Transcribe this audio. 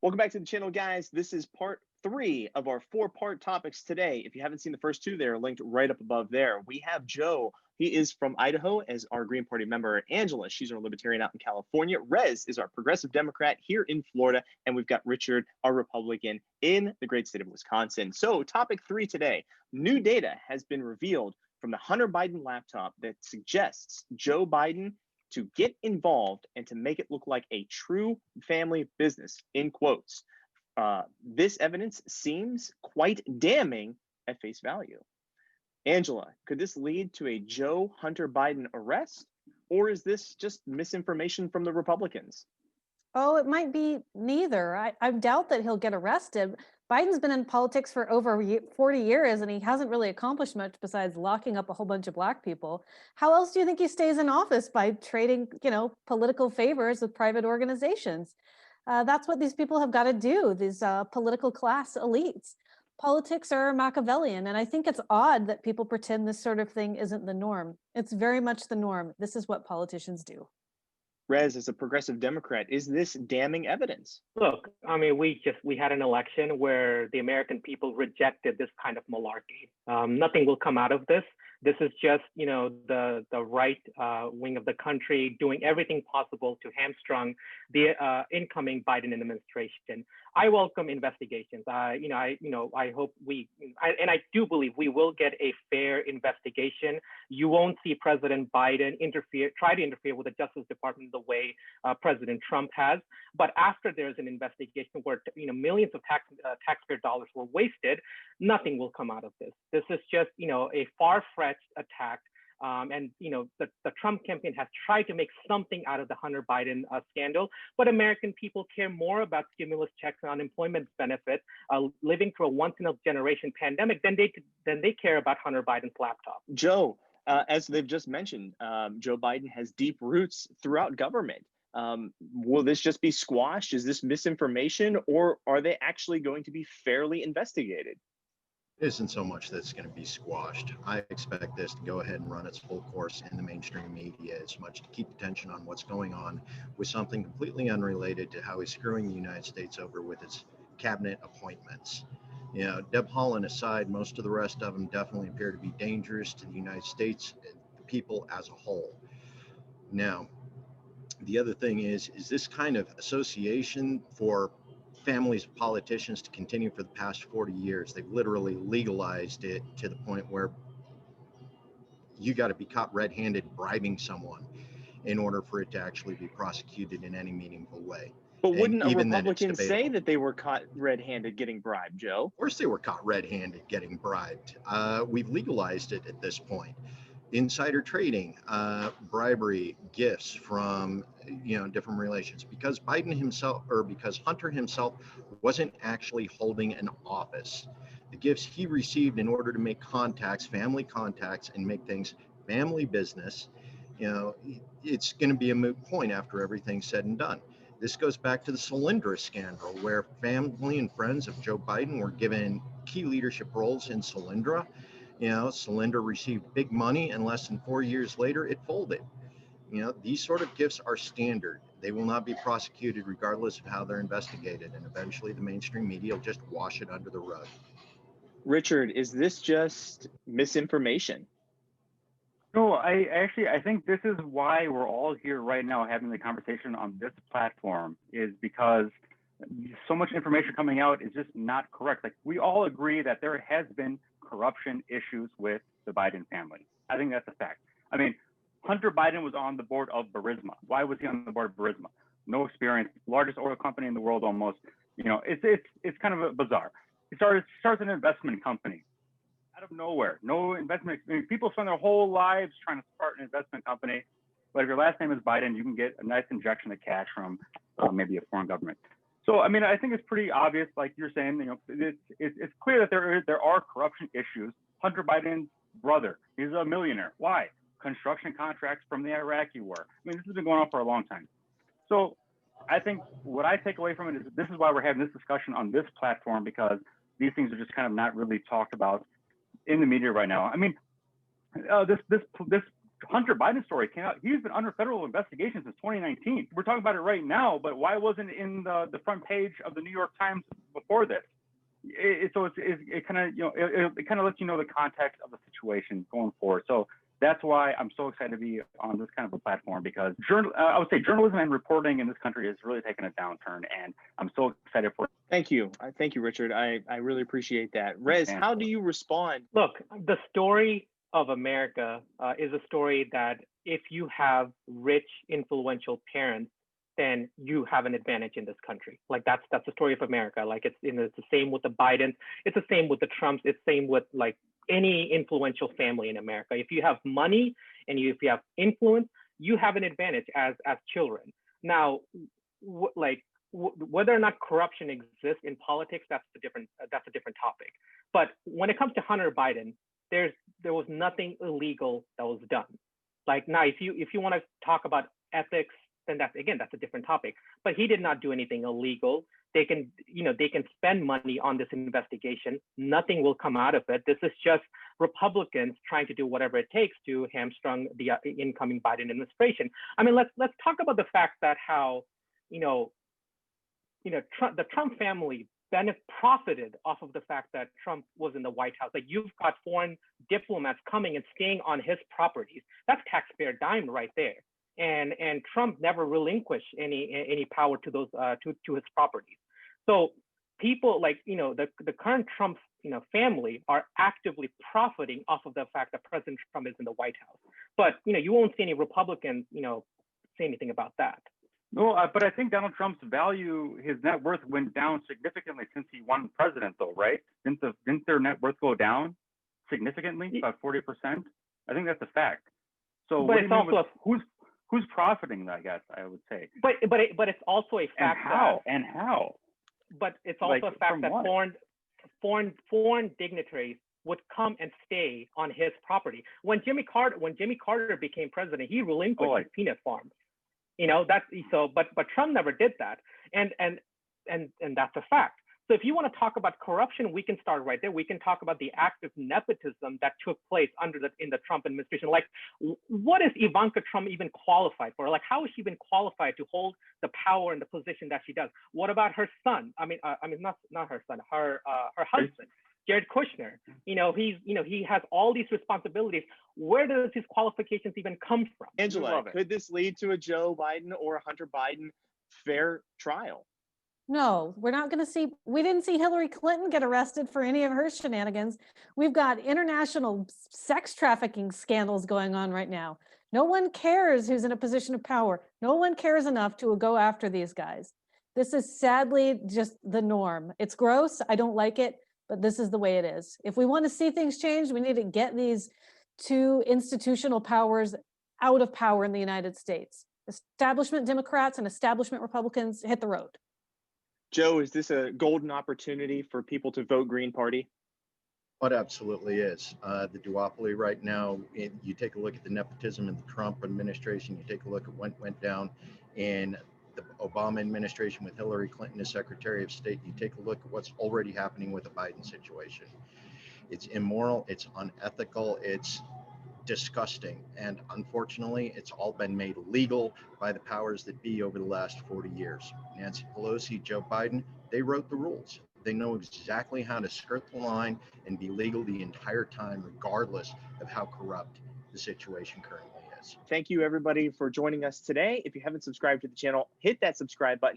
Welcome back to the channel, guys. This is part three of our four-part topics today. If you haven't seen the first two, they're linked right up above there. We have Joe. He is from Idaho as our Green Party member. Angela, she's our Libertarian out in California. Rez is our Progressive Democrat here in Florida. And we've got Richard, our Republican in the great state of Wisconsin. So topic three today, new data has been revealed from the Hunter Biden laptop that suggests Joe Biden to get involved and to make it look like a true family business, in quotes. This evidence seems quite damning at face value. Angela, could this lead to a Joe Hunter Biden arrest, or is this just misinformation from the Republicans? Oh, it might be neither. I doubt that he'll get arrested. Biden's been in politics for over 40 years and he hasn't really accomplished much besides locking up a whole bunch of black people. How else do you think he stays in office? By trading, political favors with private organizations? That's what these people have got to do, these political class elites. Politics are Machiavellian, and I think it's odd that people pretend this sort of thing isn't the norm. It's very much the norm. This is what politicians do. Rez, as a progressive Democrat, is this damning evidence? Look, I mean, we had an election where the American people rejected this kind of malarkey. Nothing will come out of this. This is just, the right wing of the country doing everything possible to hamstrung the incoming Biden administration. I welcome investigations. I hope and I do believe we will get a fair investigation. You won't see President Biden try to interfere with the Justice Department the way President Trump has. But after there's an investigation where millions of taxpayer dollars were wasted, nothing will come out of this. This is just a far-fetched attack. The Trump campaign has tried to make something out of the Hunter Biden scandal, but American people care more about stimulus checks and unemployment benefits, living through a once-in-a-generation pandemic than they care about Hunter Biden's laptop. Joe, as they've just mentioned, Joe Biden has deep roots throughout government. Will this just be squashed? Is this misinformation, or are they actually going to be fairly investigated? It isn't so much that it's going to be squashed. I expect this to go ahead and run its full course in the mainstream media as much to keep attention on what's going on with something completely unrelated to how he's screwing the United States over with its cabinet appointments. Deb Haaland aside, most of the rest of them definitely appear to be dangerous to the United States, the people as a whole. Now, the other thing is this kind of association for families of politicians to continue for the past 40 years. They've literally legalized it to the point where you got to be caught red-handed bribing someone in order for it to actually be prosecuted in any meaningful way. But wouldn't a Republican say that they were caught red-handed getting bribed, Joe? Of course they were caught red-handed getting bribed. We've legalized it at this point. Insider trading, bribery, gifts from different relations, because Biden himself, or because Hunter himself wasn't actually holding an office. The gifts he received in order to make contacts, family contacts, and make things family business, it's going to be a moot point after everything's said and done. This goes back to the Solyndra scandal, where family and friends of Joe Biden were given key leadership roles in Solyndra. Solyndra received big money, and less than 4 years later, it folded. These sort of gifts are standard. They will not be prosecuted regardless of how they're investigated, and eventually the mainstream media will just wash it under the rug. Richard, is this just misinformation? No, I think this is why we're all here right now having the conversation on this platform, is because so much information coming out is just not correct. Like, we all agree that there has been corruption issues with the Biden family. I think that's a fact. I mean, Hunter Biden was on the board of Burisma. Why was he on the board of Burisma? No experience, largest oil company in the world almost. It's kind of bizarre. He starts an investment company out of nowhere. No investment. I mean, people spend their whole lives trying to start an investment company, but if your last name is Biden, you can get a nice injection of cash from maybe a foreign government. So, I mean, I think it's pretty obvious, like you're saying, it's clear that there are corruption issues. Hunter Biden's brother, he's a millionaire. Why? Construction contracts from the Iraqi war. I mean, this has been going on for a long time. So I think what I take away from it is this is why we're having this discussion on this platform, because these things are just kind of not really talked about in the media right now. I mean, this Hunter Biden story came out. He's been under federal investigation since 2019. We're talking about it right now, but why wasn't it in the front page of the New York Times before this? It kind of, you know, it kind of lets you know the context of the situation going forward. So that's why I'm so excited to be on this kind of a platform, because I would say journalism and reporting in this country has really taken a downturn, and I'm so excited for it. Thank you. Thank you, Richard. I really appreciate that. Rez, how do you respond? Look, the story of America is a story that if you have rich, influential parents, then you have an advantage in this country. Like that's the story of America. Like it's the same with the Bidens. It's the same with the Trumps. It's the same with like any influential family in America. If you have money and if you have influence, you have an advantage as children. Now, whether or not corruption exists in politics, that's a different topic. But when it comes to Hunter Biden, there was nothing illegal that was done. Like now, if you want to talk about ethics, then that's a different topic. But he did not do anything illegal. They can spend money on this investigation. Nothing will come out of it. This is just Republicans trying to do whatever it takes to hamstring the incoming Biden administration. I mean, let's talk about the fact that how the Trump family profited off of the fact that Trump was in the White House. Like you've got foreign diplomats coming and staying on his properties. That's taxpayer dime right there. And Trump never relinquished any power to those to his properties. So people like the current Trump family are actively profiting off of the fact that President Trump is in the White House. But you won't see any Republicans say anything about that. No, but I think Donald Trump's value, his net worth went down significantly since he won president, though, right? Didn't their net worth go down significantly by 40%? I think that's a fact. So but it's also who's profiting, I guess I would say. But it's also a fact and how. But it's also a fact that foreign dignitaries would come and stay on his property. When Jimmy Carter became president, he relinquished his peanut farm. But Trump never did that, and that's a fact. So if you want to talk about corruption, we can start right there. We can talk about the active nepotism that took place in the Trump administration. Like, what is Ivanka Trump even qualified for? Like, how is she even qualified to hold the power and the position that she does? What about her son? I mean, not her son, her husband, Jared Kushner. He has all these responsibilities. Where does his qualifications even come from? Angela, could this lead to a Joe Biden or a Hunter Biden fair trial? No, we're not going to see. We didn't see Hillary Clinton get arrested for any of her shenanigans. We've got international sex trafficking scandals going on right now. No one cares who's in a position of power. No one cares enough to go after these guys. This is sadly just the norm. It's gross. I don't like it, but this is the way it is. If we want to see things change, we need to get these two institutional powers out of power in the United States. Establishment Democrats and establishment Republicans hit the road. Joe, is this a golden opportunity for people to vote Green Party? It absolutely is. The duopoly right now, you take a look at the nepotism in the Trump administration, you take a look at what went down in the Obama administration with Hillary Clinton as Secretary of State, you take a look at what's already happening with the Biden situation. It's immoral, it's unethical, it's disgusting. And unfortunately, it's all been made legal by the powers that be over the last 40 years. Nancy Pelosi, Joe Biden, they wrote the rules. They know exactly how to skirt the line and be legal the entire time, regardless of how corrupt the situation currently is. Thank you, everybody, for joining us today. If you haven't subscribed to the channel, hit that subscribe button.